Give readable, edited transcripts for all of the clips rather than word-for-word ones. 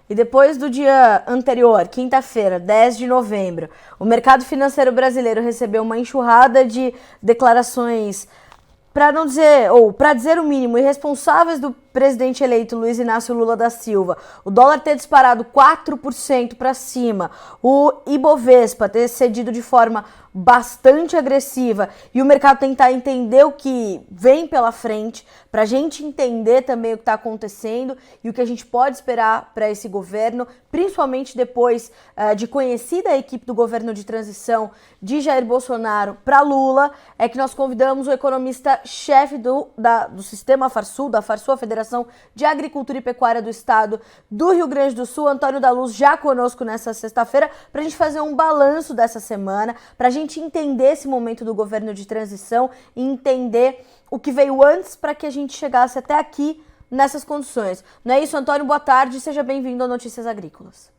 E depois do dia anterior, quinta-feira, 10 de novembro, o mercado financeiro brasileiro recebeu uma enxurrada de declarações, para não dizer, ou para dizer o mínimo, irresponsáveis do presidente eleito Luiz Inácio Lula da Silva. O dólar ter disparado 4% para cima, o Ibovespa ter cedido de forma bastante agressiva e o mercado tentar entender o que vem pela frente, para a gente entender também o que está acontecendo e o que a gente pode esperar para esse governo, principalmente depois de conhecida a equipe do governo de transição de Jair Bolsonaro para Lula, é que nós convidamos o economista-chefe do Sistema Farsul, da Farsul, a Federação de Agricultura e Pecuária do Estado do Rio Grande do Sul, Antônio da Luz, já conosco nessa sexta-feira, para a gente fazer um balanço dessa semana, para a gente entender esse momento do governo de transição e entender o que veio antes para que a gente chegasse até aqui nessas condições. Não é isso, Antônio? Boa tarde, seja bem-vindo ao Notícias Agrícolas.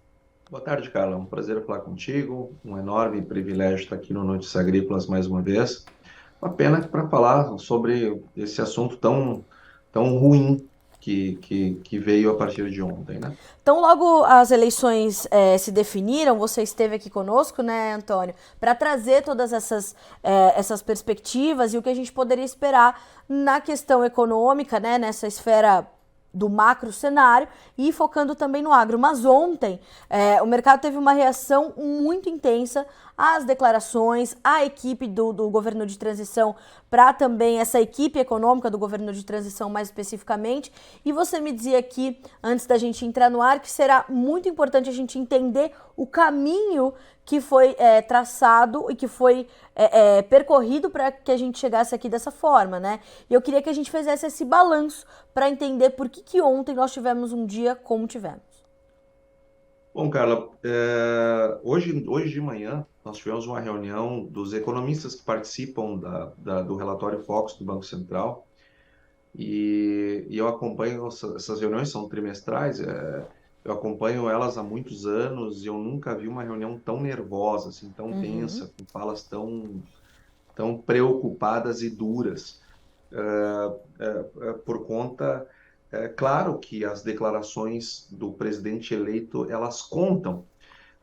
Boa tarde, Carla. É um prazer falar contigo. Um enorme privilégio estar aqui no Notícias Agrícolas mais uma vez. Uma pena para falar sobre esse assunto tão ruim que veio a partir de ontem, né? Então, logo as eleições se definiram, você esteve aqui conosco, né, Antônio, para trazer todas essas perspectivas e o que a gente poderia esperar na questão econômica, né, nessa esfera do macro cenário e focando também no agro. Mas ontem o mercado teve uma reação muito intensa às declarações, à equipe do governo de transição, para também essa equipe econômica do governo de transição mais especificamente. E você me dizia aqui, antes da gente entrar no ar, que será muito importante a gente entender o caminho que foi traçado e que foi percorrido para que a gente chegasse aqui dessa forma, né? E eu queria que a gente fizesse esse balanço para entender por que ontem nós tivemos um dia como tivemos. Bom, Carla, hoje de manhã nós tivemos uma reunião dos economistas que participam do relatório Focus do Banco Central e eu acompanho essas reuniões, são trimestrais, eu acompanho elas há muitos anos e eu nunca vi uma reunião tão nervosa, assim, tão Uhum. tensa, com falas tão preocupadas e duras, por conta, claro que as declarações do presidente eleito, elas contam,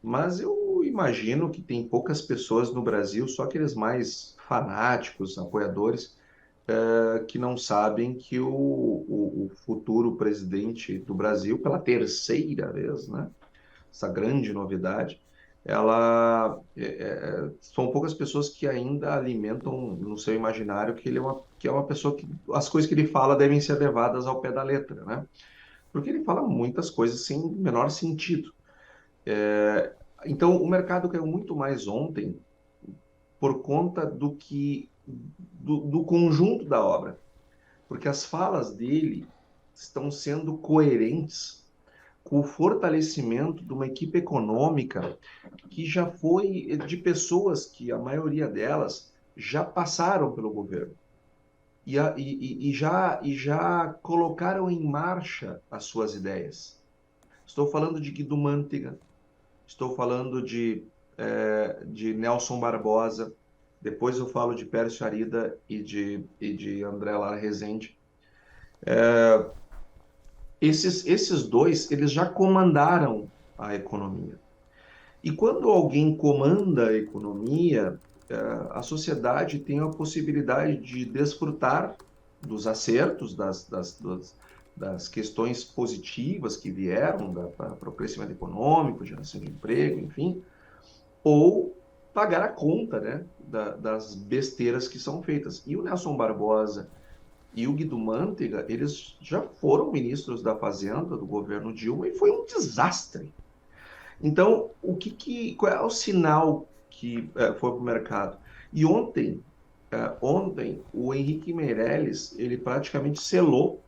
mas eu imagino que tem poucas pessoas no Brasil, só aqueles mais fanáticos, apoiadores, que não sabem que o futuro presidente do Brasil, pela terceira vez, né? Essa grande novidade, são poucas pessoas que ainda alimentam no seu imaginário que ele é uma pessoa que as coisas que ele fala devem ser levadas ao pé da letra, né? Porque ele fala muitas coisas sem menor sentido. Então, o mercado caiu muito mais ontem por conta do conjunto da obra, porque as falas dele estão sendo coerentes com o fortalecimento de uma equipe econômica que já foi de pessoas que a maioria delas já passaram pelo governo e já colocaram em marcha as suas ideias. Estou falando de Guido Mantega, estou falando de Nelson Barbosa, depois eu falo de Pércio Arida e de André Lara Rezende. Esses dois, eles já comandaram a economia. E quando alguém comanda a economia, a sociedade tem a possibilidade de desfrutar dos acertos, das questões positivas que vieram para o crescimento econômico, geração de emprego, enfim, ou pagar a conta, né, das besteiras que são feitas. E o Nelson Barbosa e o Guido Mantega, eles já foram ministros da Fazenda do governo Dilma e foi um desastre. Então, qual é o sinal que foi para o mercado? E ontem, o Henrique Meirelles, ele praticamente selou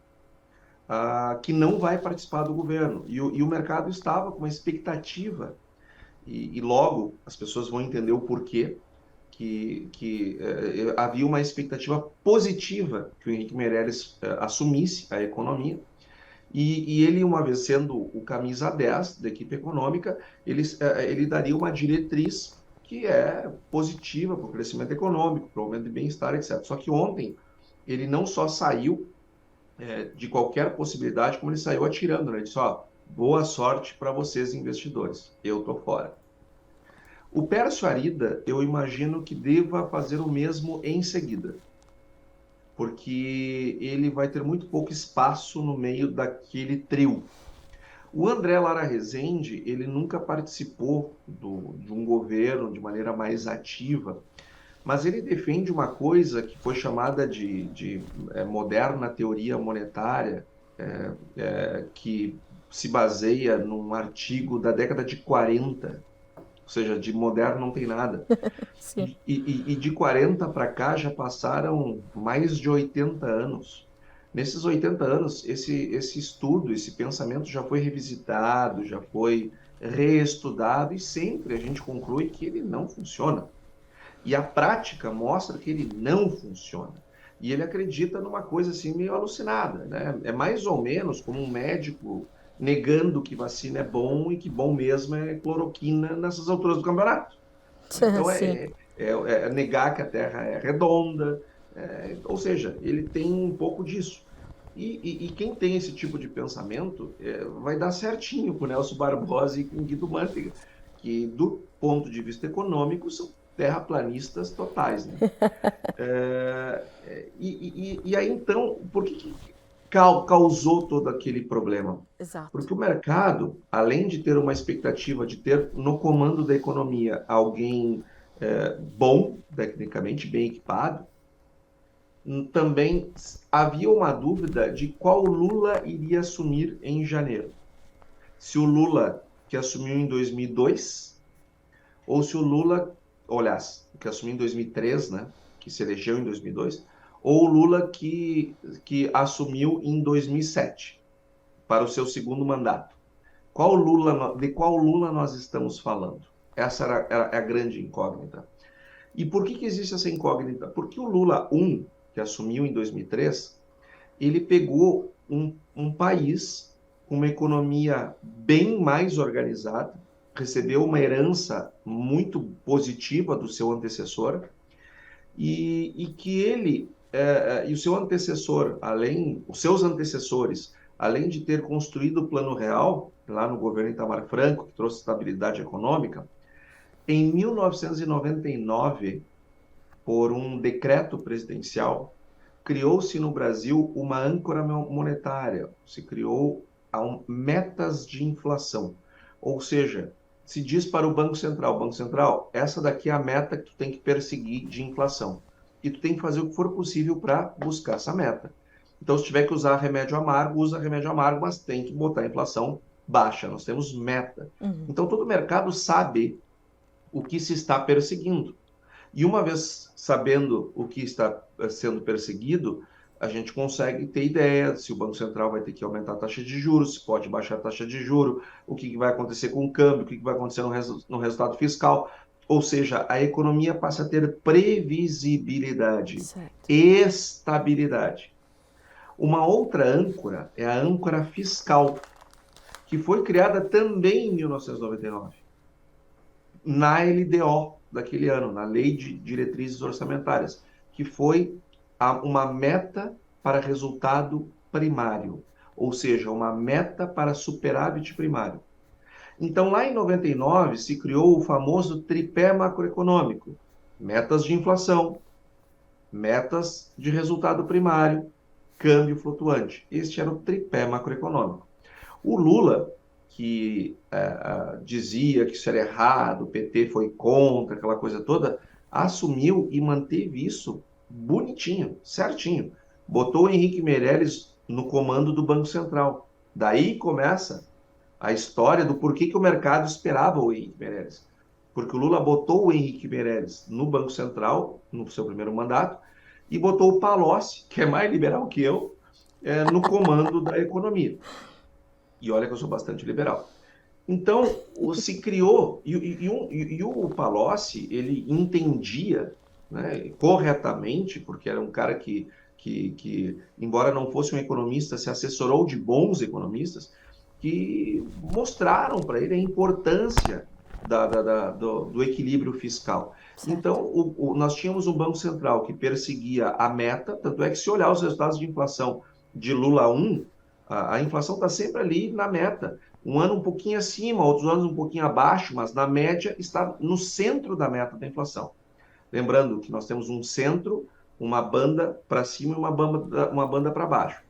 que não vai participar do governo. E o mercado estava com uma expectativa, e logo as pessoas vão entender o porquê, que havia uma expectativa positiva que o Henrique Meirelles assumisse a economia, e ele, uma vez sendo o camisa 10 da equipe econômica, ele daria uma diretriz que é positiva para o crescimento econômico, para o aumento de bem-estar, etc. Só que ontem ele não só saiu de qualquer possibilidade, como ele saiu atirando, né? Ele disse, ó, boa sorte para vocês, investidores. Eu estou fora. O Pércio Arida, eu imagino que deva fazer o mesmo em seguida, porque ele vai ter muito pouco espaço no meio daquele trio. O André Lara Rezende, ele nunca participou de um governo de maneira mais ativa, mas ele defende uma coisa que foi chamada de moderna teoria monetária, que se baseia num artigo da década de 40, ou seja, de moderno não tem nada. Sim. E de 40 para cá já passaram mais de 80 anos. Nesses 80 anos, esse estudo, esse pensamento já foi revisitado, já foi reestudado e sempre a gente conclui que ele não funciona. E a prática mostra que ele não funciona. E ele acredita numa coisa assim meio alucinada, né? É mais ou menos como um médico negando que vacina é bom e que bom mesmo é cloroquina nessas alturas do campeonato. Então Sim. é negar que a Terra é redonda, ou seja, ele tem um pouco disso. E quem tem esse tipo de pensamento vai dar certinho com o Nelson Barbosa e com o Guido Mantega, que do ponto de vista econômico são terraplanistas totais, né? E aí então, por que causou todo aquele problema? Exato. Porque o mercado, além de ter uma expectativa de ter no comando da economia alguém bom, tecnicamente bem equipado, também havia uma dúvida de qual Lula iria assumir em janeiro. Se o Lula que assumiu em 2002 ou se o Lula, aliás, que assumiu em 2003, né, que se elegeu em 2002, ou o Lula que assumiu em 2007 para o seu segundo mandato. De qual Lula nós estamos falando? Essa era a grande incógnita. E por que existe essa incógnita? Porque o Lula 1, que assumiu em 2003, ele pegou um país com uma economia bem mais organizada, recebeu uma herança muito positiva do seu antecessor, e que ele e o seu antecessor, os seus antecessores, além de ter construído o Plano Real, lá no governo Itamar Franco, que trouxe estabilidade econômica, em 1999, por um decreto presidencial, criou-se no Brasil uma âncora monetária, se criou metas de inflação. Ou seja, se diz para o Banco Central, essa daqui é a meta que tu tem que perseguir de inflação. E tu tem que fazer o que for possível para buscar essa meta. Então, se tiver que usar remédio amargo, usa remédio amargo, mas tem que botar a inflação baixa. Nós temos meta. Então, todo mercado sabe o que se está perseguindo. E uma vez sabendo o que está sendo perseguido, a gente consegue ter ideia se o Banco Central vai ter que aumentar a taxa de juros, se pode baixar a taxa de juros, o que vai acontecer com o câmbio, o que vai acontecer no resultado fiscal. Ou seja, a economia passa a ter previsibilidade, Certo. estabilidade. Uma outra âncora é a âncora fiscal, que foi criada também em 1999 na LDO daquele ano, na Lei de Diretrizes Orçamentárias, que foi uma meta para resultado primário, ou seja, uma meta para superávit primário. Então, lá em 99, se criou o famoso tripé macroeconômico: metas de inflação, metas de resultado primário, câmbio flutuante. Este era o tripé macroeconômico. O Lula, que dizia que isso era errado, o PT foi contra, aquela coisa toda, assumiu e manteve isso bonitinho, certinho. Botou o Henrique Meirelles no comando do Banco Central. Daí começa a história do porquê que o mercado esperava o Henrique Meirelles. Porque o Lula botou o Henrique Meirelles no Banco Central, no seu primeiro mandato, e botou o Palocci, que é mais liberal que eu, no comando da economia. E olha que eu sou bastante liberal. Então, se criou, e o Palocci, ele entendia, né, corretamente, porque era um cara que, embora não fosse um economista, se assessorou de bons economistas, que mostraram para ele a importância do equilíbrio fiscal. Certo. Então, nós tínhamos um Banco Central que perseguia a meta, tanto é que se olhar os resultados de inflação de Lula 1, a inflação está sempre ali na meta. Um ano um pouquinho acima, outros anos um pouquinho abaixo, mas na média está no centro da meta da inflação. Lembrando que nós temos um centro, uma banda para cima e uma banda para baixo.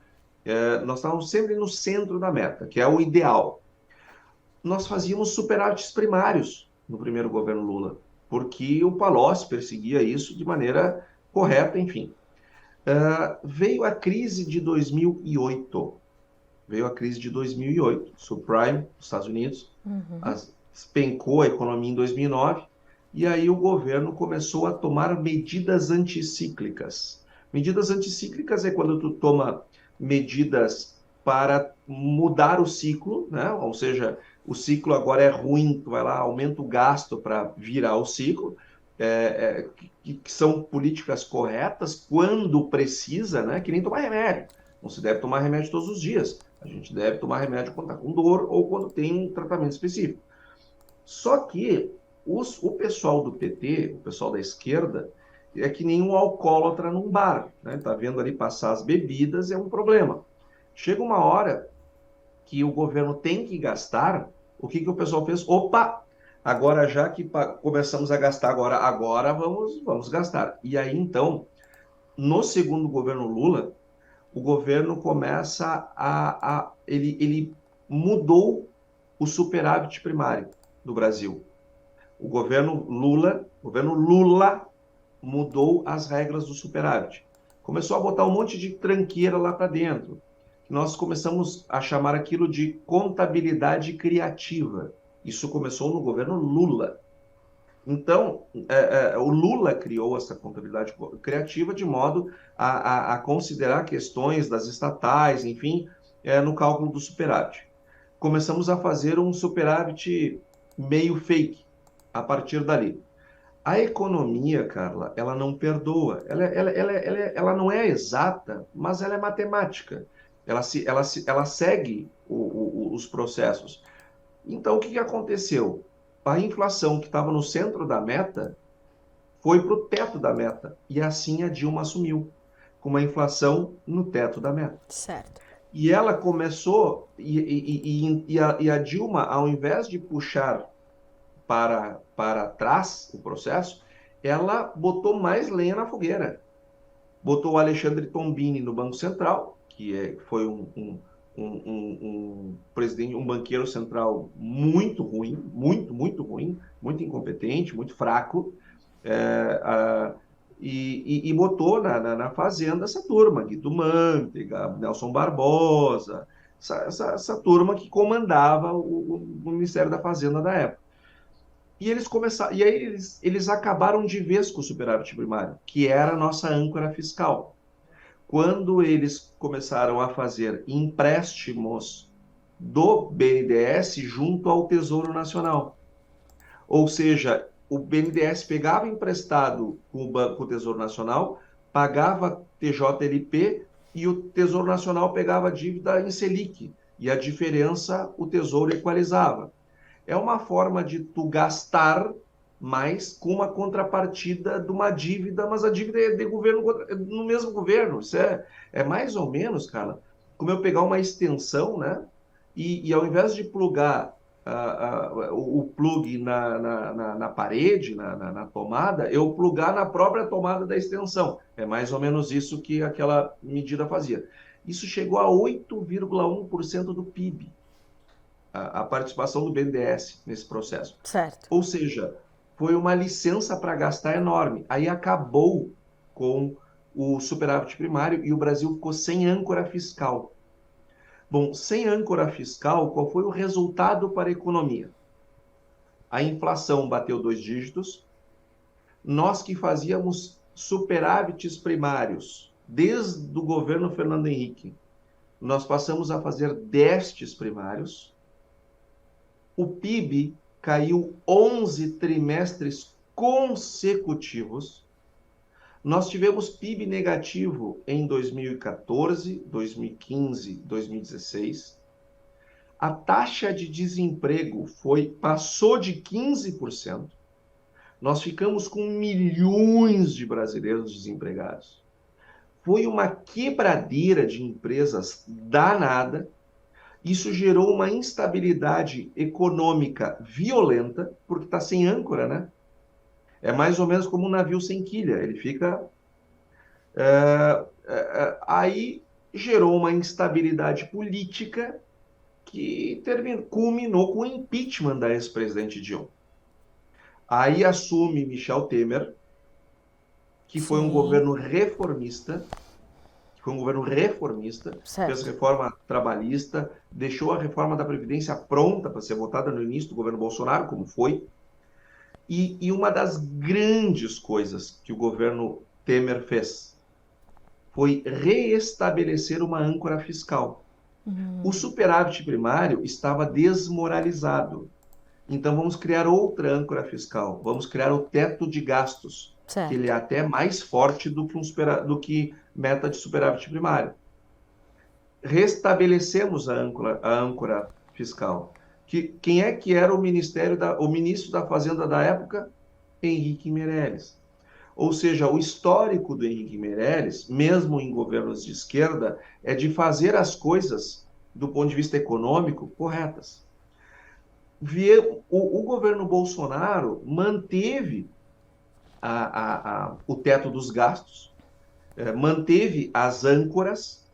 Nós estávamos sempre no centro da meta, que é o ideal. Nós fazíamos superávites primários no primeiro governo Lula, porque o Palocci perseguia isso de maneira correta, enfim. Veio a crise de 2008. Veio a crise de 2008, subprime, nos Estados Unidos, despencou a economia em 2009, e aí o governo começou a tomar medidas anticíclicas. Medidas anticíclicas é quando tu toma medidas para mudar o ciclo, né? Ou seja, o ciclo agora é ruim, tu vai lá, aumenta o gasto para virar o ciclo, que são políticas corretas quando precisa, né? Que nem tomar remédio. Não se deve tomar remédio todos os dias. A gente deve tomar remédio quando está com dor ou quando tem um tratamento específico. Só que o pessoal do PT, o pessoal da esquerda, é que nem um alcoólatra num bar, né? Tá vendo ali passar as bebidas, é um problema. Chega uma hora que o governo tem que gastar, o que o pessoal fez? Opa, agora já que começamos a gastar, agora vamos gastar. E aí, então, no segundo governo Lula, o governo começa ele mudou o superávit primário do Brasil. O governo Lula mudou as regras do superávit. Começou a botar um monte de tranqueira lá para dentro. Nós começamos a chamar aquilo de contabilidade criativa. Isso começou no governo Lula. Então, o Lula criou essa contabilidade criativa de modo a considerar questões das estatais, enfim, no cálculo do superávit. Começamos a fazer um superávit meio fake a partir dali. A economia, Carla, ela não perdoa. Ela não é exata, mas ela é matemática. Ela segue os processos. Então, o que aconteceu? A inflação que estava no centro da meta foi para o teto da meta. E assim a Dilma assumiu, com uma inflação no teto da meta. Certo. E ela começou, e a Dilma, ao invés de puxar para trás o processo, ela botou mais lenha na fogueira. Botou o Alexandre Tombini no Banco Central, que foi um presidente, um banqueiro central muito ruim, muito ruim, muito incompetente, muito fraco, e botou na fazenda essa turma, Guido Mantega, Nelson Barbosa, essa turma que comandava o Ministério da Fazenda da época. E eles começaram, e aí eles acabaram de vez com o superávit primário, que era a nossa âncora fiscal. Quando eles começaram a fazer empréstimos do BNDES junto ao Tesouro Nacional. Ou seja, o BNDES pegava emprestado com o Tesouro Nacional, pagava TJLP e o Tesouro Nacional pegava a dívida em Selic. E a diferença o Tesouro equalizava. É uma forma de tu gastar mais com uma contrapartida de uma dívida, mas a dívida é de governo no mesmo governo. Isso é mais ou menos, cara, como eu pegar uma extensão, né? E ao invés de plugar o plug na parede, na tomada, eu plugar na própria tomada da extensão. É mais ou menos isso que aquela medida fazia. Isso chegou a 8,1% do PIB, a participação do BNDES nesse processo. Certo. Ou seja, foi uma licença para gastar enorme. Aí acabou com o superávit primário e o Brasil ficou sem âncora fiscal. Bom, sem âncora fiscal, qual foi o resultado para a economia? A inflação bateu 2 dígitos. Nós que fazíamos superávites primários desde o governo Fernando Henrique, nós passamos a fazer déficits primários. O PIB caiu 11 trimestres consecutivos. Nós tivemos PIB negativo em 2014, 2015, 2016. A taxa de desemprego passou de 15%. Nós ficamos com milhões de brasileiros desempregados. Foi uma quebradeira de empresas danada. Isso gerou uma instabilidade econômica violenta, porque está sem âncora, né? É mais ou menos como um navio sem quilha. Ele fica. Aí gerou uma instabilidade política que culminou com o impeachment da ex-presidente Dilma. Aí assume Michel Temer, que foi um Sim, governo reformista, fez certo. reforma trabalhista, deixou a reforma da Previdência pronta para ser votada no início do governo Bolsonaro, como foi. E uma das grandes coisas que o governo Temer fez foi reestabelecer uma âncora fiscal. O superávit primário estava desmoralizado. Então vamos criar outra âncora fiscal. Vamos criar o teto de gastos, que ele é Certo. até mais forte do que meta de superávit primário. Restabelecemos a âncora fiscal. Quem é que era o ministro da Fazenda da época? Henrique Meirelles. Ou seja, o histórico do Henrique Meirelles, mesmo em governos de esquerda, é de fazer as coisas, do ponto de vista econômico, corretas. O governo Bolsonaro manteve o teto dos gastos, manteve as âncoras,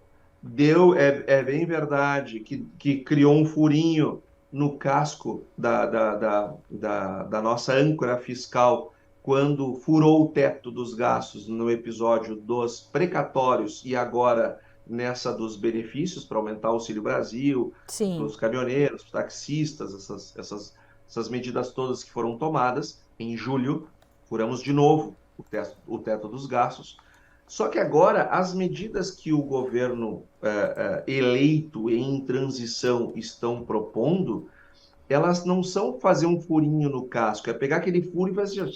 é bem verdade que criou um furinho no casco da nossa âncora fiscal quando furou o teto dos gastos no episódio dos precatórios e agora nessa dos benefícios para aumentar o Auxílio Brasil, para Sim, os caminhoneiros, taxistas, essas medidas todas que foram tomadas. Em julho, furamos de novo o teto dos gastos. Só que agora as medidas que o governo eleito em transição estão propondo, elas não são fazer um furinho no casco, é pegar aquele furo e fazer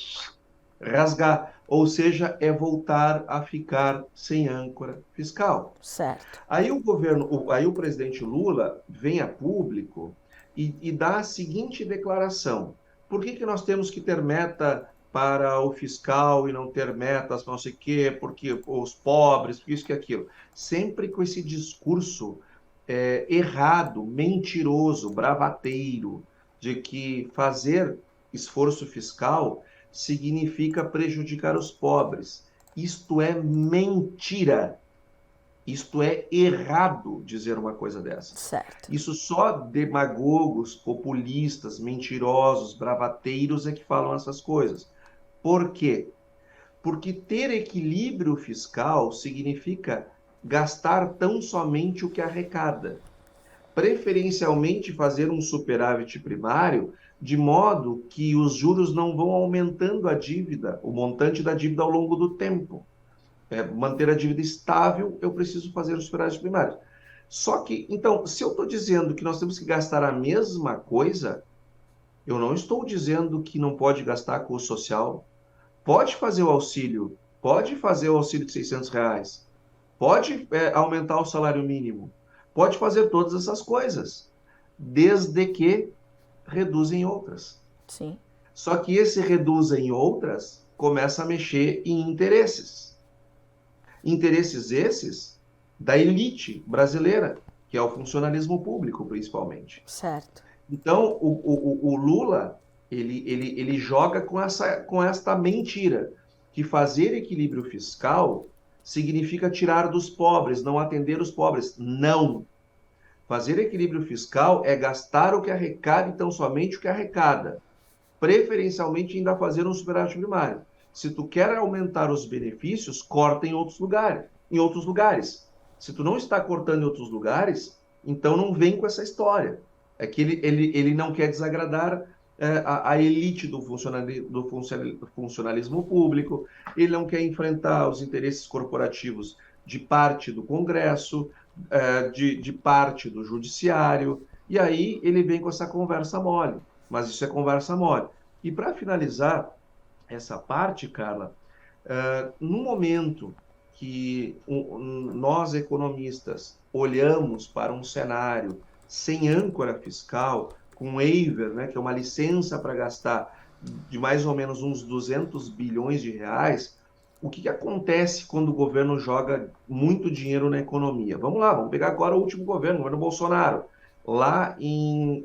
rasgar, ou seja, é voltar a ficar sem âncora fiscal. certo. Aí o presidente Lula vem a público e dá a seguinte declaração: por que nós temos que ter meta para o fiscal e não ter metas para não sei o quê, porque os pobres, porque isso que aquilo. Sempre com esse discurso errado, mentiroso, bravateiro, de que fazer esforço fiscal significa prejudicar os pobres. Isto é mentira. Isto é errado dizer uma coisa dessas. Certo. Isso só demagogos, populistas, mentirosos, bravateiros é que falam essas coisas. Por quê? Porque ter equilíbrio fiscal significa gastar tão somente o que arrecada, preferencialmente fazer um superávit primário, de modo que os juros não vão aumentando a dívida, o montante da dívida ao longo do tempo. Manter a dívida estável, eu preciso fazer os superávites primários. Só que, então, se eu estou dizendo que nós temos que gastar a mesma coisa, eu não estou dizendo que não pode gastar com o social. Pode fazer o auxílio de R$ 600, pode aumentar o salário mínimo, pode fazer todas essas coisas, desde que reduzem outras. Sim, Só que esse reduz em outras começa a mexer em interesses. Interesses esses da elite brasileira, que é o funcionalismo público, principalmente. certo. Então, o Lula, ele joga com esta mentira, que fazer equilíbrio fiscal significa tirar dos pobres, não atender os pobres. Não. Fazer equilíbrio fiscal é gastar o que arrecada, então somente o que arrecada. Preferencialmente ainda fazer um superávit primário. Se tu quer aumentar os benefícios, corta em outros lugares. Em outros lugares. Se tu não está cortando em outros lugares, então não vem com essa história. É que ele não quer desagradar a elite do funcionalismo público, ele não quer enfrentar os interesses corporativos de parte do Congresso, de parte do Judiciário, e aí ele vem com essa conversa mole. Mas isso é conversa mole. E para finalizar essa parte, Carla, no momento que nós economistas olhamos para um cenário sem âncora fiscal, com waiver, né, que é uma licença para gastar de mais ou menos uns 200 bilhões de reais, o que acontece quando o governo joga muito dinheiro na economia? Vamos lá, vamos pegar agora o último governo, o governo Bolsonaro. lá em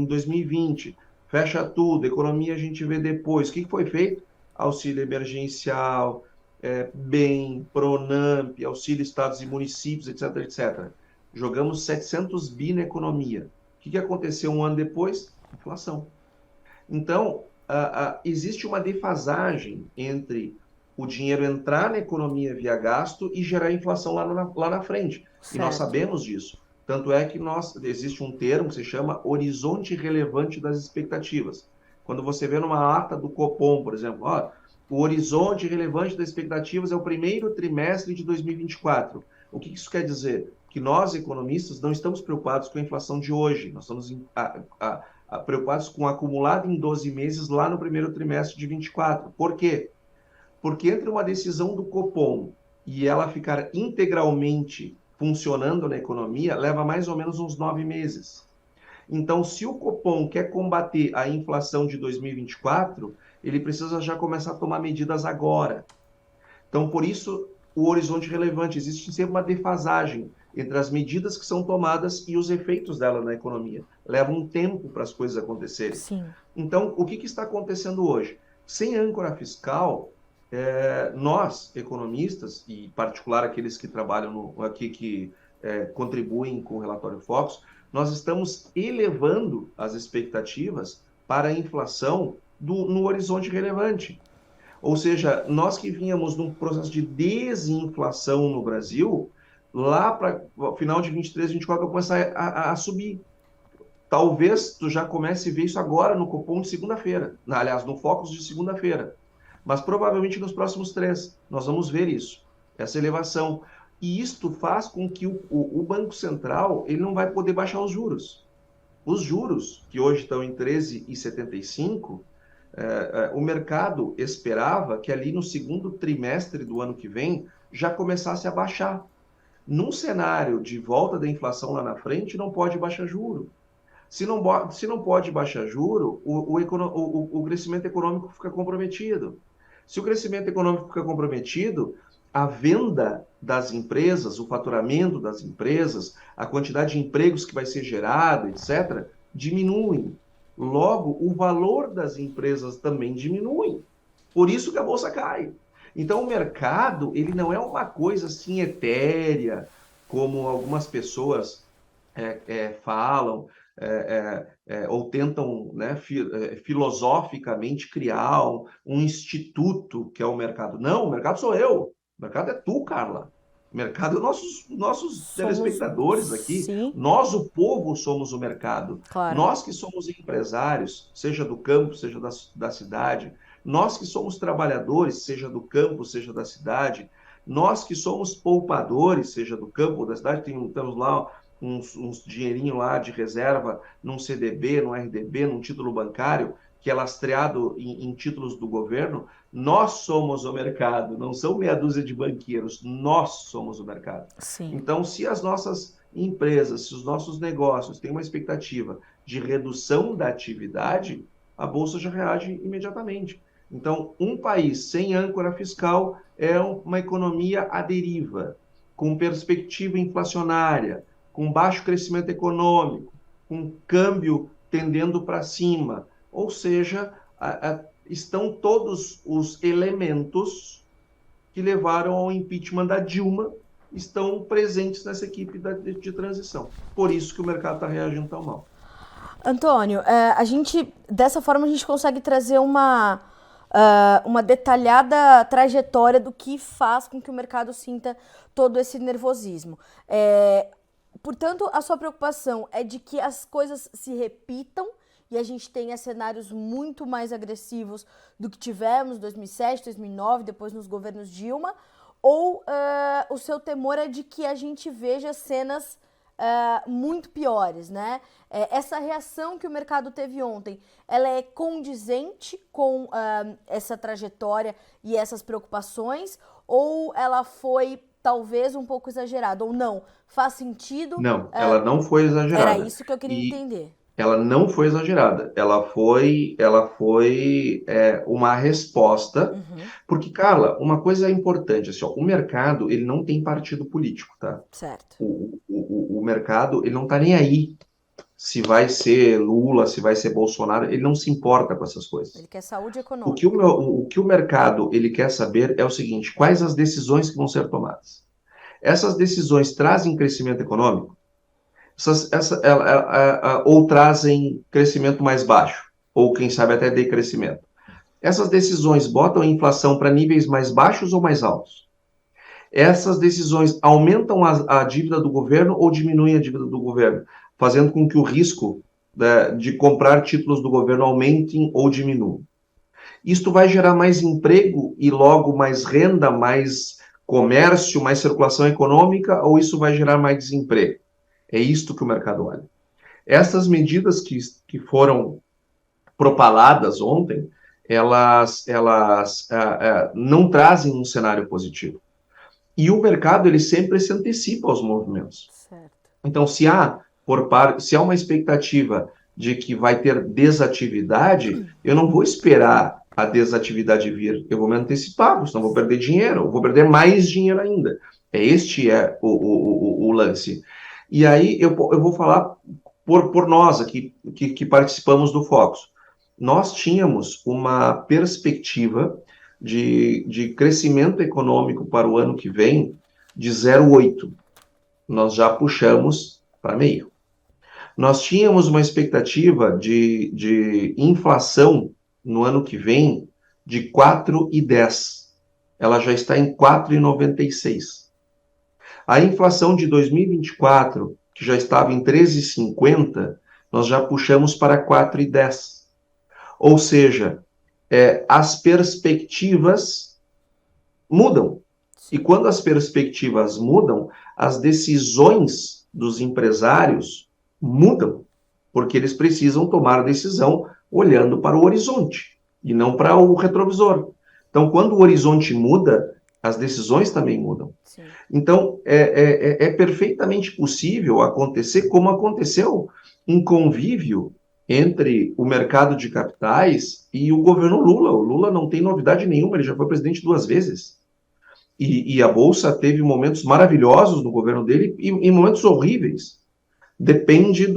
2020, fecha tudo, economia a gente vê depois. O que foi feito? Auxílio emergencial, BEM, PRONAMP, auxílio estados e municípios, etc, etc. Jogamos 700 bi na economia. O que aconteceu um ano depois? Inflação. Então, existe uma defasagem entre o dinheiro entrar na economia via gasto e gerar inflação lá na frente. E nós Certo. sabemos disso. Tanto é que existe um termo que se chama horizonte relevante das expectativas. Quando você vê numa ata do Copom, por exemplo, ó, o horizonte relevante das expectativas é o primeiro trimestre de 2024. O que isso quer dizer? Que nós, economistas, não estamos preocupados com a inflação de hoje. Nós estamos preocupados com o acumulado em 12 meses lá no primeiro trimestre de 24. Por quê? Porque entre uma decisão do Copom e ela ficar integralmente funcionando na economia, leva mais ou menos uns 9 meses. Então, se o Copom quer combater a inflação de 2024, ele precisa já começar a tomar medidas agora. Então, por isso, o horizonte relevante. Existe sempre uma defasagem entre as medidas que são tomadas e os efeitos dela na economia. Leva um tempo para as coisas acontecerem. Sim. Então, o que está acontecendo hoje? Sem âncora fiscal, nós, economistas, e em particular aqueles que trabalham aqui, que contribuem com o relatório Focus, nós estamos elevando as expectativas para a inflação no horizonte relevante. Ou seja, nós que vínhamos num processo de desinflação no Brasil, lá para o final de 23, 24, vai começar a subir. Talvez tu já comece a ver isso agora no Copom de segunda-feira. Aliás, no Focus de segunda-feira. Mas provavelmente nos próximos 3, nós vamos ver isso, essa elevação. E isto faz com que o Banco Central ele não vai poder baixar os juros. Os juros, que hoje estão em 13,75, o mercado esperava que ali no segundo trimestre do ano que vem já começasse a baixar. Num cenário de volta da inflação lá na frente, não pode baixar juro. Se não pode baixar juro, o crescimento econômico fica comprometido. Se o crescimento econômico fica comprometido, a venda das empresas, o faturamento das empresas, a quantidade de empregos que vai ser gerada, etc., diminuem. Logo, o valor das empresas também diminui. Por isso que a bolsa cai. Então, o mercado, ele não é uma coisa assim etérea, como algumas pessoas falam, ou tentam, né, filosoficamente criar um instituto que é o mercado. Não, o mercado sou eu. O mercado é tu, Carla. O mercado é nossos Somos. telespectadores aqui. Sim, Nós, o povo, somos o mercado. claro. Nós que somos empresários, seja do campo, seja da cidade. Nós que somos trabalhadores, seja do campo, seja da cidade. Nós que somos poupadores, seja do campo ou da cidade, temos lá uns dinheirinho lá de reserva num CDB, num RDB, num título bancário, que é lastreado em títulos do governo, nós somos o mercado, não são meia dúzia de banqueiros, nós somos o mercado. Sim. Então, se as nossas empresas, se os nossos negócios têm uma expectativa de redução da atividade, a Bolsa já reage imediatamente. Então, um país sem âncora fiscal é uma economia à deriva, com perspectiva inflacionária, com baixo crescimento econômico, com câmbio tendendo para cima. Ou seja, estão todos os elementos que levaram ao impeachment da Dilma, estão presentes nessa equipe de transição. Por isso que o mercado está reagindo tão mal. Antônio, dessa forma a gente consegue trazer uma detalhada trajetória do que faz com que o mercado sinta todo esse nervosismo. Portanto, a sua preocupação é de que as coisas se repitam e a gente tenha cenários muito mais agressivos do que tivemos em 2007, 2009, depois nos governos Dilma, ou o seu temor é de que a gente veja cenas muito piores, né? Essa reação que o mercado teve ontem, ela é condizente com essa trajetória e essas preocupações, ou ela foi talvez um pouco exagerada, ou não? Faz sentido? Não, ela não foi Era exagerada. isso que eu queria E entender. ela não foi exagerada. Ela foi uma resposta. Uhum, Porque, Carla, uma coisa importante, assim, ó, o mercado, ele não tem partido político, tá? certo. O mercado, ele não está nem aí se vai ser Lula, se vai ser Bolsonaro, ele não se importa com essas coisas. Ele quer saúde O econômica. que o que o mercado ele quer saber é o seguinte: quais as decisões que vão ser tomadas? Essas decisões trazem crescimento econômico? Ou trazem crescimento mais baixo? Ou, quem sabe, até decrescimento? Essas decisões botam a inflação para níveis mais baixos ou mais altos? Essas decisões aumentam a dívida do governo ou diminuem a dívida do governo, fazendo com que o risco, né, de comprar títulos do governo aumentem ou diminuam. Isto vai gerar mais emprego e logo mais renda, mais comércio, mais circulação econômica, ou isso vai gerar mais desemprego? É isto que o mercado olha. Essas medidas que foram propaladas ontem, elas não trazem um cenário positivo. E o mercado ele sempre se antecipa aos movimentos. Certo. Então, se há uma expectativa de que vai ter desatividade, eu não vou esperar a desatividade vir. Eu vou me antecipar, porque senão vou perder dinheiro, eu vou perder mais dinheiro ainda. Este é o lance. E aí eu vou falar por nós aqui, que participamos do Focus. Nós tínhamos uma perspectiva de crescimento econômico para o ano que vem de 0,8. Nós já puxamos para meio. Nós tínhamos uma expectativa de inflação no ano que vem de 4,10. Ela já está em 4,96. A inflação de 2024, que já estava em 13,50, nós já puxamos para 4,10. Ou seja, as perspectivas mudam. E quando as perspectivas mudam, as decisões dos empresários mudam, porque eles precisam tomar decisão olhando para o horizonte e não para o retrovisor. Então, quando o horizonte muda, as decisões também mudam. Sim. Então, é perfeitamente possível acontecer como aconteceu um convívio entre o mercado de capitais e o governo Lula. O Lula não tem novidade nenhuma, ele já foi presidente 2 vezes. E a Bolsa teve momentos maravilhosos no governo dele e momentos horríveis. Depende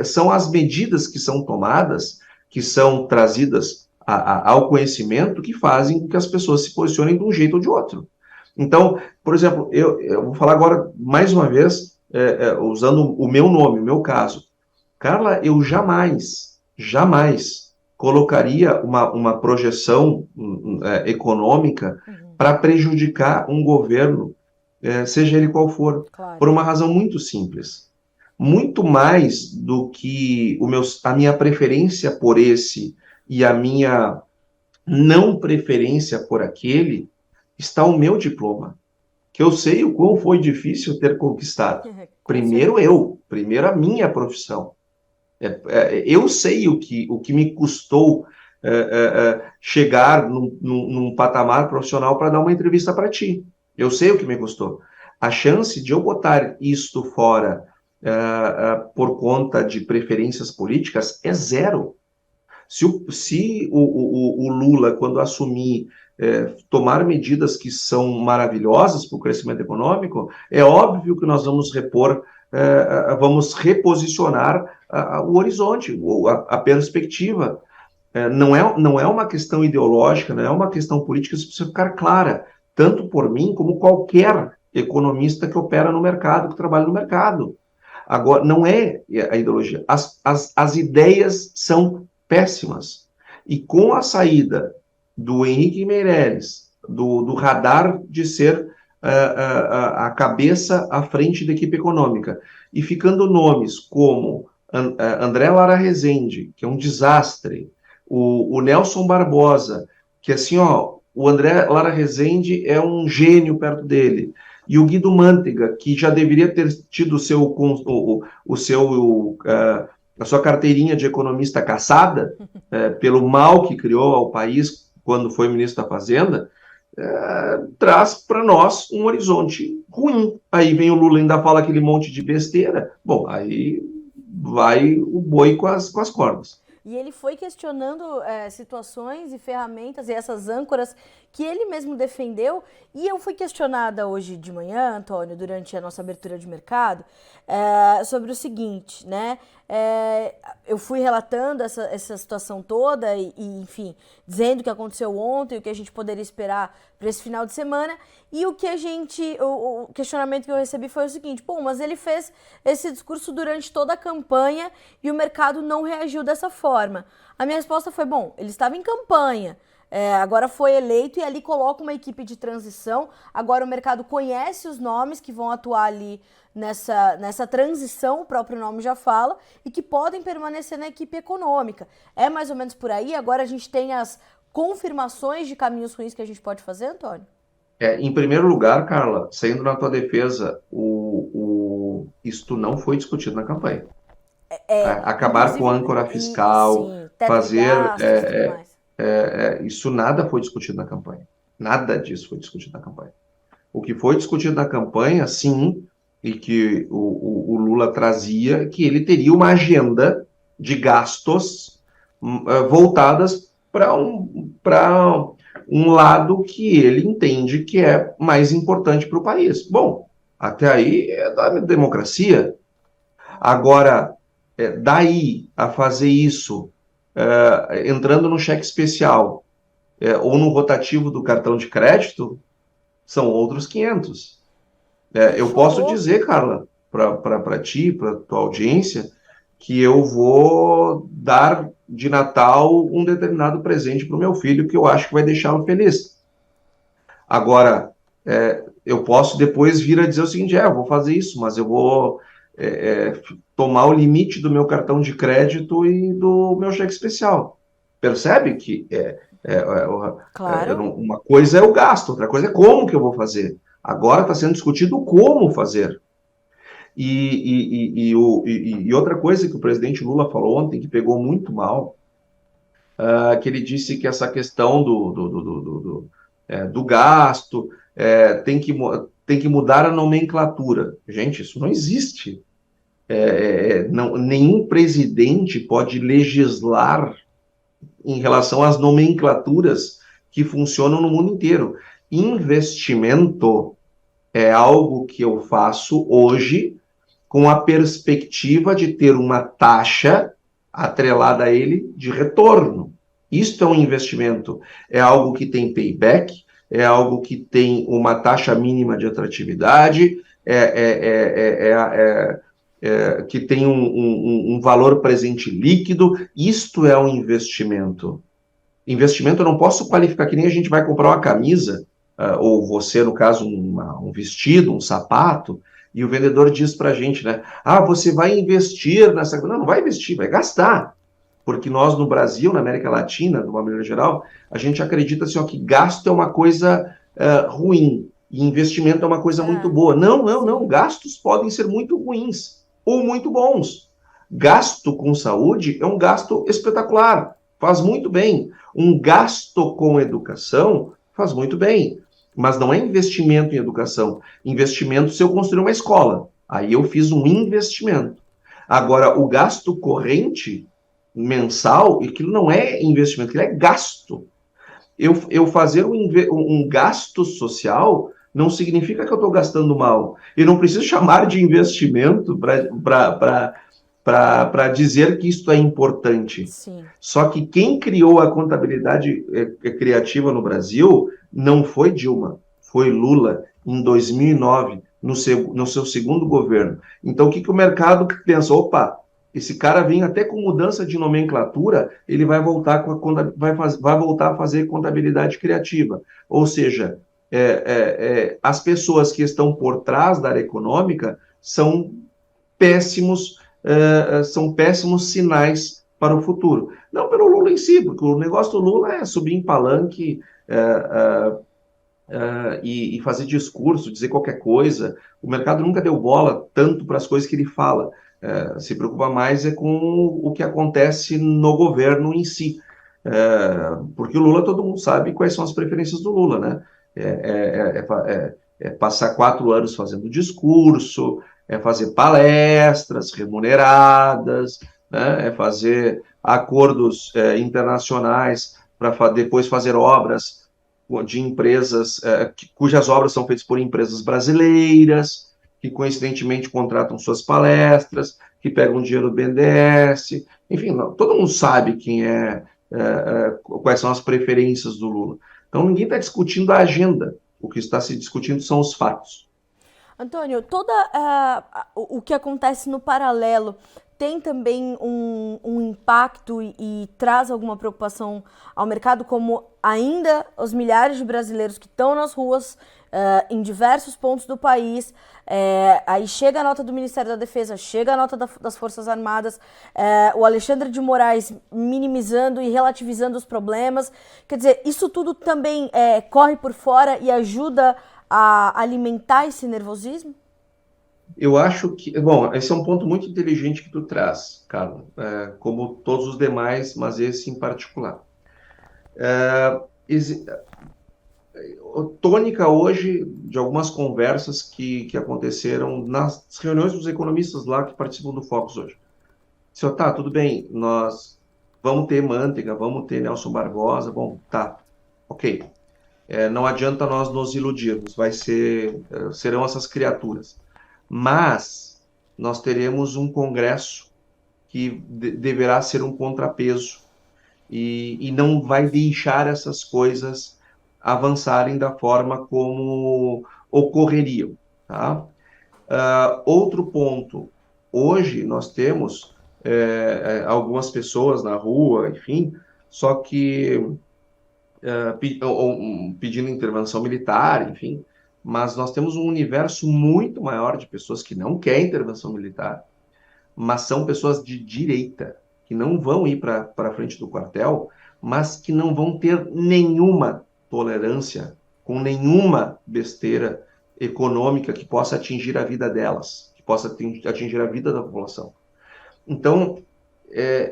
são as medidas que são tomadas, que são trazidas ao conhecimento, que fazem com que as pessoas se posicionem de um jeito ou de outro. Então, por exemplo, eu vou falar agora, mais uma vez, usando o meu nome, o meu caso. Carla, eu jamais colocaria uma projeção econômica para prejudicar um governo, seja ele qual for, claro, por uma razão muito simples. Muito mais do que a minha preferência por esse e a minha não preferência por aquele, está o meu diploma, que eu sei o quão foi difícil ter conquistado. Primeiro a minha profissão. Eu sei o que me custou chegar num patamar profissional para dar uma entrevista para ti. Eu sei o que me custou. A chance de eu botar isto fora por conta de preferências políticas é zero. Se o Lula, quando assumir, tomar medidas que são maravilhosas para o crescimento econômico, é óbvio que nós vamos vamos reposicionar o horizonte, a perspectiva. Não é uma questão ideológica, não é uma questão política, isso precisa ficar clara, tanto por mim como qualquer economista que opera no mercado, que trabalha no mercado. Agora, não é a ideologia. As ideias são péssimas. E com a saída do Henrique Meirelles, do radar de ser a cabeça à frente da equipe econômica, e ficando nomes como André Lara Rezende, que é um desastre, o Nelson Barbosa, que assim, o André Lara Rezende é um gênio perto dele, e o Guido Mantega, que já deveria ter tido a sua carteirinha de economista caçada, pelo mal que criou ao país quando foi ministro da Fazenda, traz para nós um horizonte ruim. Aí vem o Lula e ainda fala aquele monte de besteira. Bom, aí vai o boi com as cordas. e ele foi questionando situações e ferramentas e essas âncoras que ele mesmo defendeu. E eu fui questionada hoje de manhã, Antônio, durante a nossa abertura de mercado, sobre o seguinte, né? Eu fui relatando essa situação toda enfim, dizendo o que aconteceu ontem, o que a gente poderia esperar para esse final de semana. E o questionamento que eu recebi foi o seguinte: pô, mas ele fez esse discurso durante toda a campanha e o mercado não reagiu dessa forma. A minha resposta foi: bom, ele estava em campanha. Agora foi eleito e ali coloca uma equipe de transição. Agora o mercado conhece os nomes que vão atuar ali nessa transição, o próprio nome já fala, e que podem permanecer na equipe econômica. É mais ou menos por aí. Agora a gente tem as confirmações de caminhos ruins que a gente pode fazer, Antônio? Em primeiro lugar, Carla, saindo na tua defesa, isto não foi discutido na campanha. Acabar com Inclusive, a âncora fiscal, sim, teto de fazer gastos e tudo mais. isso nada foi discutido na campanha. Nada disso foi discutido na campanha. O que foi discutido na campanha, sim, e que o Lula trazia, que ele teria uma agenda de gastos voltadas para um lado que ele entende que é mais importante para o país. Bom, até aí é da democracia. Agora, daí a fazer isso, entrando no cheque especial ou no rotativo do cartão de crédito, são outros 500. Eu posso Show. dizer, Carla, para ti, para tua audiência, que eu vou dar de Natal um determinado presente para o meu filho que eu acho que vai deixá-lo feliz. Agora, eu posso depois vir a dizer o seguinte: eu vou fazer isso, mas eu vou tomar o limite do meu cartão de crédito e do meu cheque especial. Percebe que Claro. uma coisa é o gasto, outra coisa é como que eu vou fazer. Agora está sendo discutido como fazer. E outra coisa que o presidente Lula falou ontem, que pegou muito mal, que ele disse que essa questão do gasto tem que mudar a nomenclatura. Gente, isso não existe. Nenhum presidente pode legislar em relação às nomenclaturas que funcionam no mundo inteiro. Investimento é algo que eu faço hoje com a perspectiva de ter uma taxa atrelada a ele de retorno. Isto é um investimento. É algo que tem payback, é algo que tem uma taxa mínima de atratividade, que tem um valor presente líquido. Isto é um investimento. Investimento eu não posso qualificar que nem a gente vai comprar uma camisa, ou você, no caso, um vestido, um sapato, e o vendedor diz para a gente, né? Você vai investir nessa coisa. Não, não vai investir, vai gastar. Porque nós, no Brasil, na América Latina, de uma maneira geral, a gente acredita assim, que gasto é uma coisa ruim e investimento é uma coisa muito boa. Não, não, não. Gastos podem ser muito ruins ou muito bons. Gasto com saúde é um gasto espetacular, faz muito bem. Um gasto com educação faz muito bem. Mas não é investimento em educação. Investimento se eu construir uma escola. Aí eu fiz um investimento. Agora, o gasto corrente mensal, aquilo não é investimento, aquilo é gasto. Eu fazer um gasto social não significa que eu estou gastando mal. Eu não preciso chamar de investimento para dizer que isso é importante. Sim. Só que quem criou a contabilidade criativa no Brasil não foi Dilma, foi Lula, em 2009, no seu segundo governo. Então, o que o mercado pensa? Opa, esse cara vem até com mudança de nomenclatura, ele vai voltar, vai voltar a fazer contabilidade criativa. Ou seja, as pessoas que estão por trás da área econômica são péssimos sinais para o futuro. Não pelo Lula em si, porque o negócio do Lula é subir em palanque e fazer discurso, dizer qualquer coisa. O mercado nunca deu bola tanto para as coisas que ele fala. Se preocupa mais com o que acontece no governo em si. Porque o Lula, todo mundo sabe quais são as preferências do Lula, né? Passar 4 anos fazendo discurso, fazer palestras remuneradas, né? acordos internacionais para depois fazer obras de empresas cujas obras são feitas por empresas brasileiras, que coincidentemente contratam suas palestras, que pegam dinheiro do BNDES, enfim, todo mundo sabe quais são as preferências do Lula. Então ninguém está discutindo a agenda, o que está se discutindo são os fatos. Antônio, o que acontece no paralelo tem também um impacto e traz alguma preocupação ao mercado, como ainda os milhares de brasileiros que estão nas ruas em diversos pontos do país, aí chega a nota do Ministério da Defesa, chega a nota das Forças Armadas, o Alexandre de Moraes minimizando e relativizando os problemas. Quer dizer, isso tudo também corre por fora e ajuda a alimentar esse nervosismo? Eu acho que, bom, esse é um ponto muito inteligente que tu traz, Carla, como todos os demais, mas esse em particular. Tônica hoje de algumas conversas que aconteceram nas reuniões dos economistas lá que participam do Focus hoje. Senhor, tá, tudo bem, nós vamos ter Manteiga, vamos ter Nelson Barbosa, bom, tá, ok. Não adianta nós nos iludirmos, serão essas criaturas. Mas nós teremos um Congresso que deverá ser um contrapeso e não vai deixar essas coisas avançarem da forma como ocorreriam. Tá? Outro ponto, hoje nós temos algumas pessoas na rua, enfim, só que pedindo intervenção militar, enfim, mas nós temos um universo muito maior de pessoas que não querem intervenção militar, mas são pessoas de direita, que não vão ir para a frente do quartel, mas que não vão ter nenhuma tolerância com nenhuma besteira econômica que possa atingir a vida delas, que possa atingir a vida da população. Então,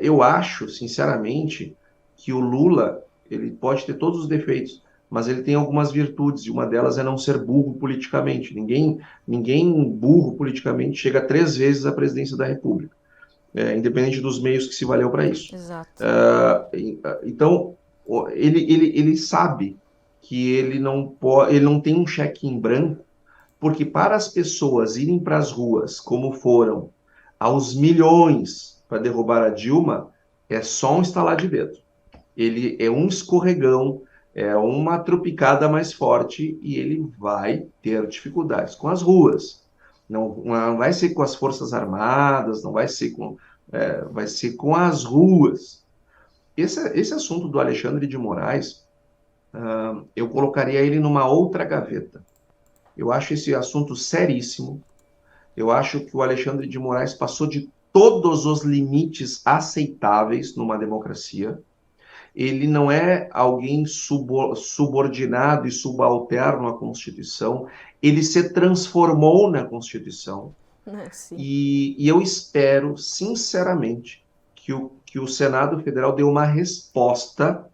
eu acho, sinceramente, que o Lula, ele pode ter todos os defeitos, mas ele tem algumas virtudes, e uma delas é não ser burro politicamente. Ninguém burro politicamente chega 3 vezes à presidência da República, independente dos meios que se valeu para isso. Exato. Então, ele sabe que ele não tem um cheque em branco, porque para as pessoas irem para as ruas, como foram, aos milhões para derrubar a Dilma, é só um estalar de dedo. Ele é um escorregão, é uma tropicada mais forte e ele vai ter dificuldades com as ruas. Não vai ser com as Forças Armadas, não vai ser vai ser com as ruas. Esse assunto do Alexandre de Moraes, eu colocaria ele numa outra gaveta. Eu acho esse assunto seríssimo. Eu acho que o Alexandre de Moraes passou de todos os limites aceitáveis numa democracia. Ele não é alguém subordinado e subalterno à Constituição. Ele se transformou na Constituição. E eu espero, sinceramente, que o Senado Federal dê uma resposta,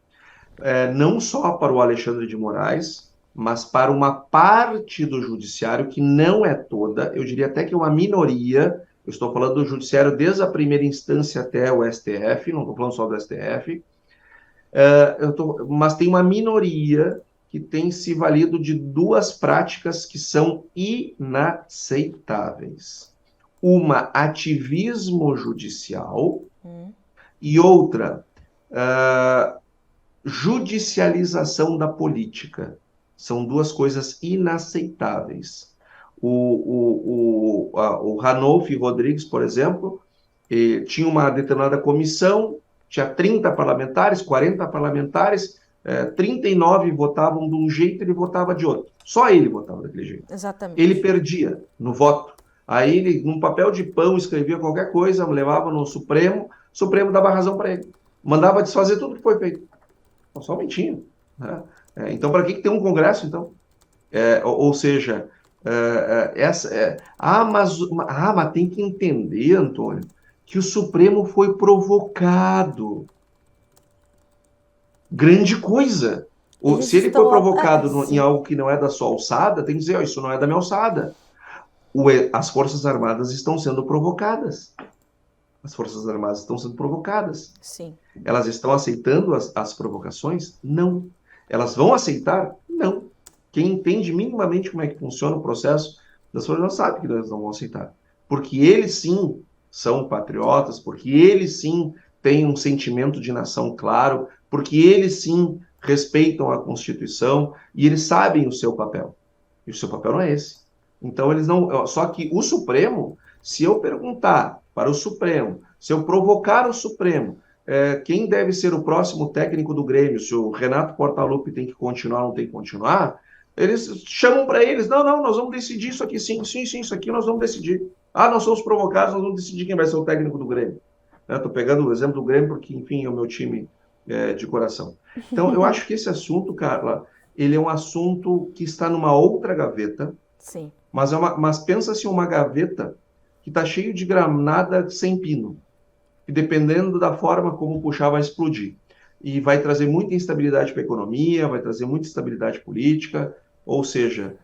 não só para o Alexandre de Moraes, mas para uma parte do judiciário, que não é toda, eu diria até que é uma minoria. Eu estou falando do judiciário desde a primeira instância até o STF, não estou falando só do STF, mas tem uma minoria que tem se valido de 2 práticas que são inaceitáveis. Uma, ativismo judicial, e outra, judicialização da política. São 2 coisas inaceitáveis. O Ranolfo Rodrigues, por exemplo, tinha uma determinada comissão, tinha 30 parlamentares, 40 parlamentares, 39 votavam de um jeito, ele votava de outro. Só ele votava daquele jeito. Exatamente. Ele perdia no voto. Aí ele, num papel de pão, escrevia qualquer coisa, levava no Supremo, o Supremo dava razão para ele. Mandava desfazer tudo que foi feito. Somente, né? Então, para que tem um Congresso, então? Ou seja, mas tem que entender, Antônio, que o Supremo foi provocado. Grande coisa. Se ele foi provocado em algo que não é da sua alçada, tem que dizer, isso não é da minha alçada. As Forças Armadas estão sendo provocadas. As Forças Armadas estão sendo provocadas. Sim. Elas estão aceitando as provocações? Não. Elas vão aceitar? Não. Quem entende minimamente como é que funciona o processo das Forças Armadas sabe que eles não vão aceitar. Porque eles sim são patriotas, porque eles sim têm um sentimento de nação claro, porque eles sim respeitam a Constituição e eles sabem o seu papel. E o seu papel não é esse. Então eles não. Só que o Supremo, se eu perguntar para o Supremo, se eu provocar o Supremo, quem deve ser o próximo técnico do Grêmio, se o Renato Portaluppi tem que continuar ou não tem que continuar, eles chamam para eles, não, nós vamos decidir isso aqui, sim, isso aqui nós vamos decidir. Ah, nós somos provocados, nós vamos decidir quem vai ser o técnico do Grêmio. Estou pegando o exemplo do Grêmio porque, enfim, é o meu time de coração. Então, eu acho que esse assunto, Carla, ele é um assunto que está numa outra gaveta, Sim. mas pensa-se uma gaveta que está cheio de granada sem pino, e dependendo da forma como puxar, vai explodir. E vai trazer muita instabilidade para a economia, vai trazer muita instabilidade política, ou seja,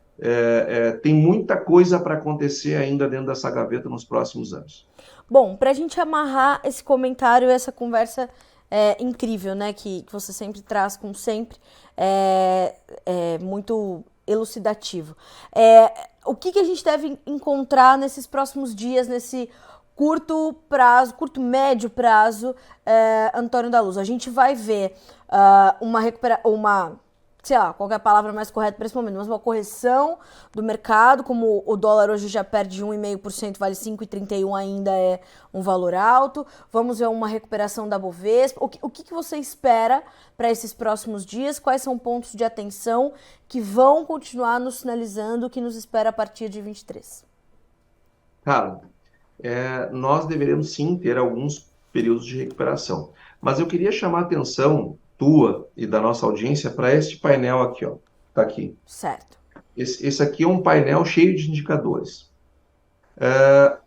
tem muita coisa para acontecer ainda dentro dessa gaveta nos próximos anos. Bom, para a gente amarrar esse comentário, essa conversa incrível, né, que você sempre traz, como sempre, é muito elucidativo. O que a gente deve encontrar nesses próximos dias, nesse curto prazo, curto médio prazo, Antônio da Luz? A gente vai ver sei lá, qual é a palavra mais correta para esse momento, mas uma correção do mercado, como o dólar hoje já perde 1,5%, vale 5,31, ainda é um valor alto. Vamos ver uma recuperação da Bovespa. O que você espera para esses próximos dias? Quais são pontos de atenção que vão continuar nos sinalizando o que nos espera a partir de 23? Cara, nós deveremos sim ter alguns períodos de recuperação. Mas eu queria chamar a atenção tua e da nossa audiência para este painel aqui, ó. Tá aqui. Certo. Esse aqui é um painel cheio de indicadores.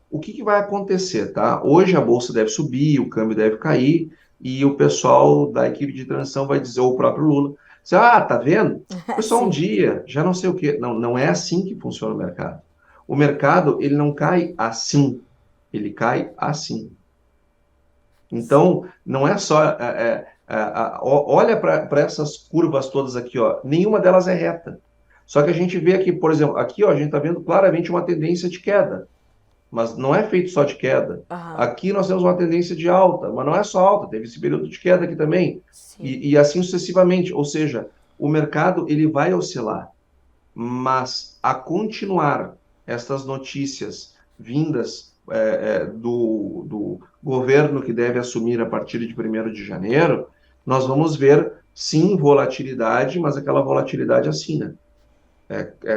O que vai acontecer, tá? Hoje a bolsa deve subir, o câmbio deve cair, e o pessoal da equipe de transição vai dizer, ou o próprio Lula, tá vendo? Foi só um dia, já não sei o quê. Não, não é assim que funciona o mercado. O mercado, ele não cai assim, ele cai assim. Então, não é só... olha para essas curvas todas aqui, ó. Nenhuma delas é reta. Só que a gente vê aqui, por exemplo, aqui ó, a gente está vendo claramente uma tendência de queda. Mas não é feito só de queda. Aham. Aqui nós temos uma tendência de alta, mas não é só alta, teve esse período de queda aqui também. E assim sucessivamente. Ou seja, o mercado ele vai oscilar. Mas a continuar estas notícias vindas do governo que deve assumir a partir de 1º de janeiro, nós vamos ver, sim, volatilidade, mas aquela volatilidade assim, né?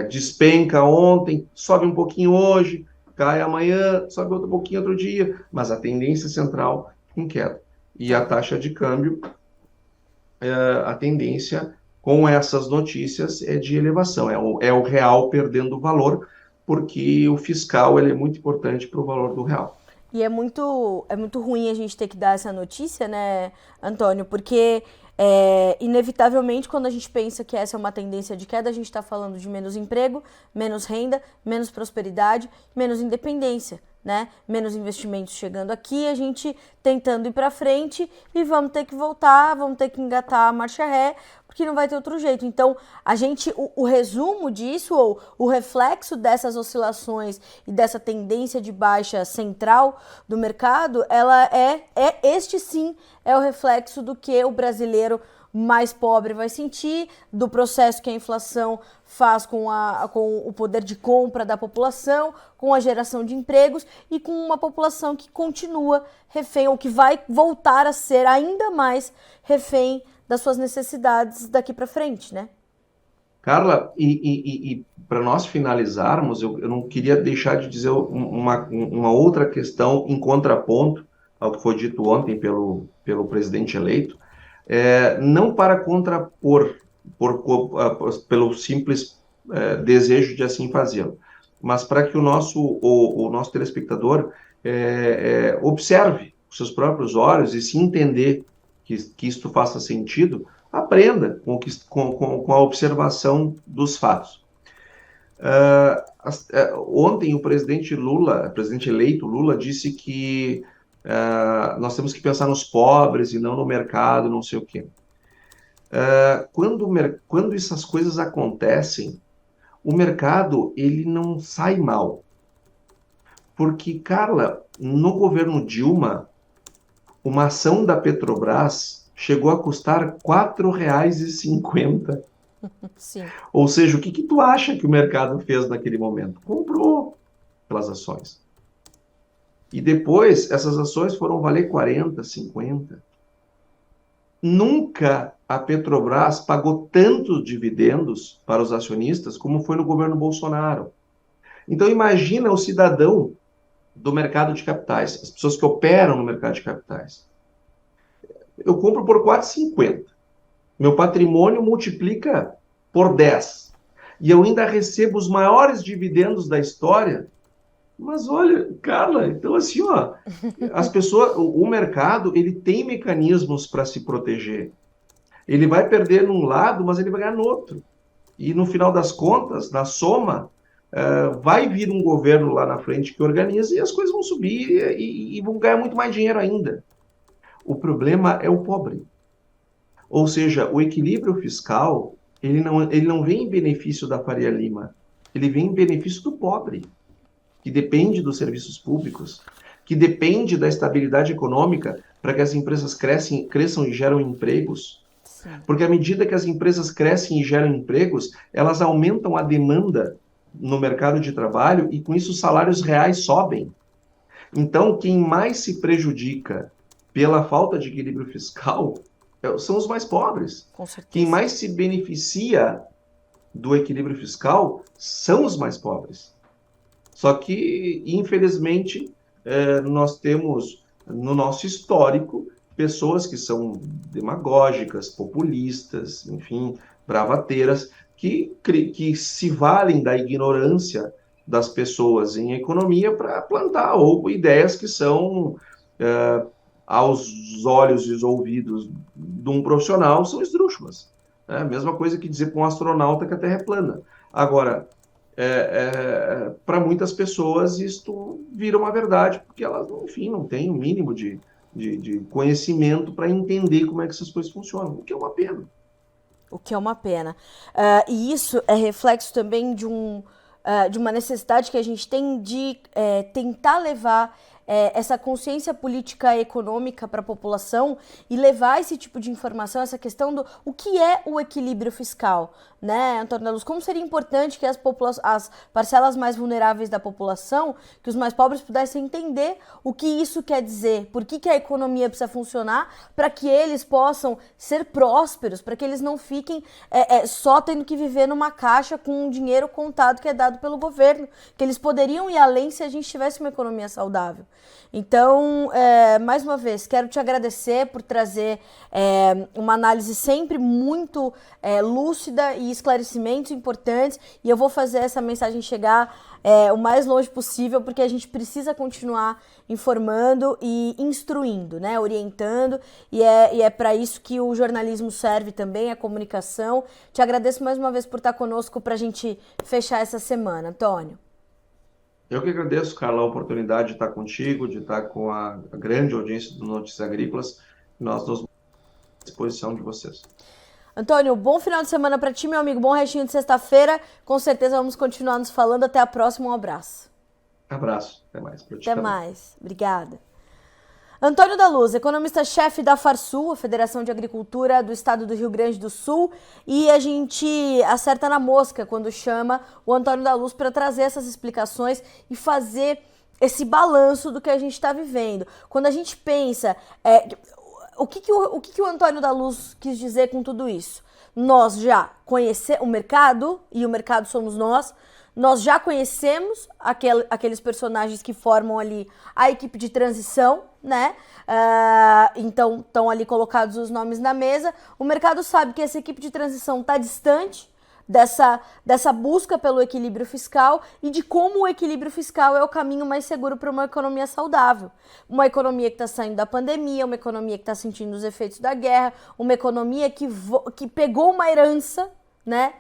Despenca ontem, sobe um pouquinho hoje, cai amanhã, sobe outro pouquinho outro dia, mas a tendência central em queda. E a taxa de câmbio, a tendência com essas notícias é de elevação, é o real perdendo valor, porque o fiscal ele é muito importante para o valor do real. E é muito ruim a gente ter que dar essa notícia, né, Antônio? Porque, inevitavelmente, quando a gente pensa que essa é uma tendência de queda, a gente está falando de menos emprego, menos renda, menos prosperidade, menos independência, né? Menos investimentos chegando aqui, a gente tentando ir para frente e vamos ter que voltar, vamos ter que engatar a marcha ré, porque não vai ter outro jeito. Então, o resumo disso, ou o reflexo dessas oscilações e dessa tendência de baixa central do mercado, este sim é o reflexo do que o brasileiro mais pobre vai sentir, do processo que a inflação faz com o poder de compra da população, com a geração de empregos e com uma população que continua refém, ou que vai voltar a ser ainda mais refém das suas necessidades daqui para frente, né? Carla, e para nós finalizarmos, eu não queria deixar de dizer uma outra questão em contraponto ao que foi dito ontem pelo presidente eleito, não para contrapor pelo simples desejo de assim fazê-lo, mas para que o nosso telespectador observe com seus próprios olhos e se entender que isto faça sentido, aprenda com a observação dos fatos. Ontem o presidente eleito Lula, disse que Nós temos que pensar nos pobres e não no mercado, não sei o quê. Quando essas coisas acontecem, o mercado ele não sai mal. Porque, Carla, no governo Dilma, uma ação da Petrobras chegou a custar R$ 4,50. Sim. Ou seja, o que que tu acha que o mercado fez naquele momento? Comprou aquelas ações. E depois, essas ações foram valer 40, 50. Nunca a Petrobras pagou tantos dividendos para os acionistas como foi no governo Bolsonaro. Então, imagina o cidadão do mercado de capitais, as pessoas que operam no mercado de capitais. Eu compro por 4,50. Meu patrimônio multiplica por 10. E eu ainda recebo os maiores dividendos da história. Mas olha, Carla, então assim, ó, as pessoas, o mercado, ele tem mecanismos para se proteger. Ele vai perder num lado, mas ele vai ganhar no outro. E no final das contas, na soma, vai vir um governo lá na frente que organiza e as coisas vão subir e vão ganhar muito mais dinheiro ainda. O problema é o pobre. Ou seja, o equilíbrio fiscal, ele não vem em benefício da Faria Lima, ele vem em benefício do pobre, que depende dos serviços públicos, que depende da estabilidade econômica para que as empresas cresçam e geram empregos. Sim. Porque à medida que as empresas crescem e geram empregos, elas aumentam a demanda no mercado de trabalho e com isso os salários reais sobem. Então, quem mais se prejudica pela falta de equilíbrio fiscal são os mais pobres. Com certeza. Quem mais se beneficia do equilíbrio fiscal são os mais pobres. Só que, infelizmente, nós temos no nosso histórico pessoas que são demagógicas, populistas, enfim, bravateiras, que se valem da ignorância das pessoas em economia para plantar ou ideias que são, aos olhos e os ouvidos de um profissional, são esdrúxulas. É a mesma coisa que dizer para um astronauta que a Terra é plana. Agora, para muitas pessoas isto vira uma verdade, porque elas, enfim, não têm o mínimo de conhecimento para entender como é que essas coisas funcionam, o que é uma pena. O que é uma pena. E isso é reflexo também de uma necessidade que a gente tem de tentar levar essa consciência política e econômica para a população e levar esse tipo de informação, essa questão do o que é o equilíbrio fiscal, né, Antônio da Luz? Como seria importante que as parcelas mais vulneráveis da população, que os mais pobres pudessem entender o que isso quer dizer, por que a economia precisa funcionar para que eles possam ser prósperos, para que eles não fiquem só tendo que viver numa caixa com um dinheiro contado que é dado pelo governo, que eles poderiam ir além se a gente tivesse uma economia saudável. Então, mais uma vez, quero te agradecer por trazer uma análise sempre muito lúcida e esclarecimentos importantes, e eu vou fazer essa mensagem chegar o mais longe possível, porque a gente precisa continuar informando e instruindo, né, orientando, e é para isso que o jornalismo serve também, a comunicação. Te agradeço mais uma vez por estar conosco para a gente fechar essa semana, Antônio. Eu que agradeço, Carla, a oportunidade de estar contigo, de estar com a grande audiência do Notícias Agrícolas. Nós nos à disposição de vocês. Antônio, bom final de semana para ti, meu amigo. Bom restinho de sexta-feira. Com certeza vamos continuar nos falando. Até a próxima. Um abraço. Abraço. Até mais. Até mais. Obrigada. Antônio da Luz, economista-chefe da Farsul, a Federação de Agricultura do Estado do Rio Grande do Sul, e a gente acerta na mosca quando chama o Antônio da Luz para trazer essas explicações e fazer esse balanço do que a gente está vivendo. Quando a gente pensa, o que o Antônio da Luz quis dizer com tudo isso? Nós já conhecemos o mercado, e o mercado somos nós já conhecemos aqueles personagens que formam ali a equipe de transição, né? Então, estão ali colocados os nomes na mesa. O mercado sabe que essa equipe de transição está distante dessa busca pelo equilíbrio fiscal e de como o equilíbrio fiscal é o caminho mais seguro para uma economia saudável. Uma economia que está saindo da pandemia, uma economia que está sentindo os efeitos da guerra, uma economia que pegou uma herança, né?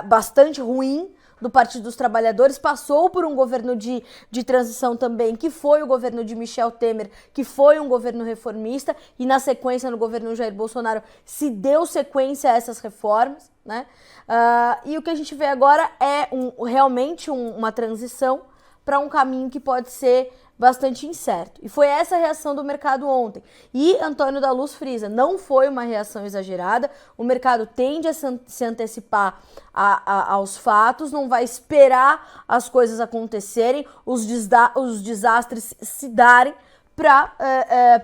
Bastante ruim do Partido dos Trabalhadores, passou por um governo de transição também, que foi o governo de Michel Temer, que foi um governo reformista, e na sequência, no governo Jair Bolsonaro, se deu sequência a essas reformas, né? E o que a gente vê agora é realmente uma transição para um caminho que pode ser bastante incerto. E foi essa a reação do mercado ontem. E Antônio da Luz frisa, não foi uma reação exagerada, o mercado tende a se antecipar aos fatos, não vai esperar as coisas acontecerem, os desastres se darem para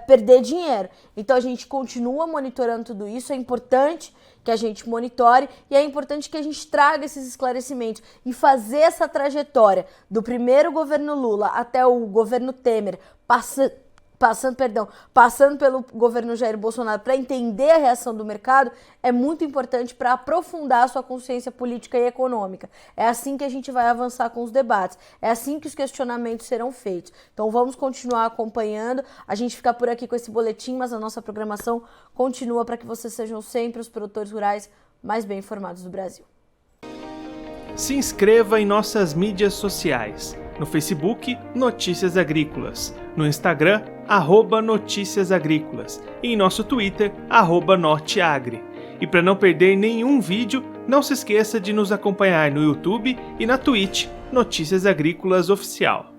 perder dinheiro. Então a gente continua monitorando tudo isso, é importante que a gente monitore e é importante que a gente traga esses esclarecimentos e fazer essa trajetória do primeiro governo Lula até o governo Temer, passando pelo governo Jair Bolsonaro, para entender a reação do mercado, é muito importante para aprofundar a sua consciência política e econômica. É assim que a gente vai avançar com os debates, é assim que os questionamentos serão feitos. Então vamos continuar acompanhando, a gente fica por aqui com esse boletim, mas a nossa programação continua para que vocês sejam sempre os produtores rurais mais bem informados do Brasil. Se inscreva em nossas mídias sociais. No Facebook, Notícias Agrícolas. No Instagram, @Notícias Agrícolas. E em nosso Twitter, @Norteagri. E para não perder nenhum vídeo, não se esqueça de nos acompanhar no YouTube e na Twitch, Notícias Agrícolas Oficial.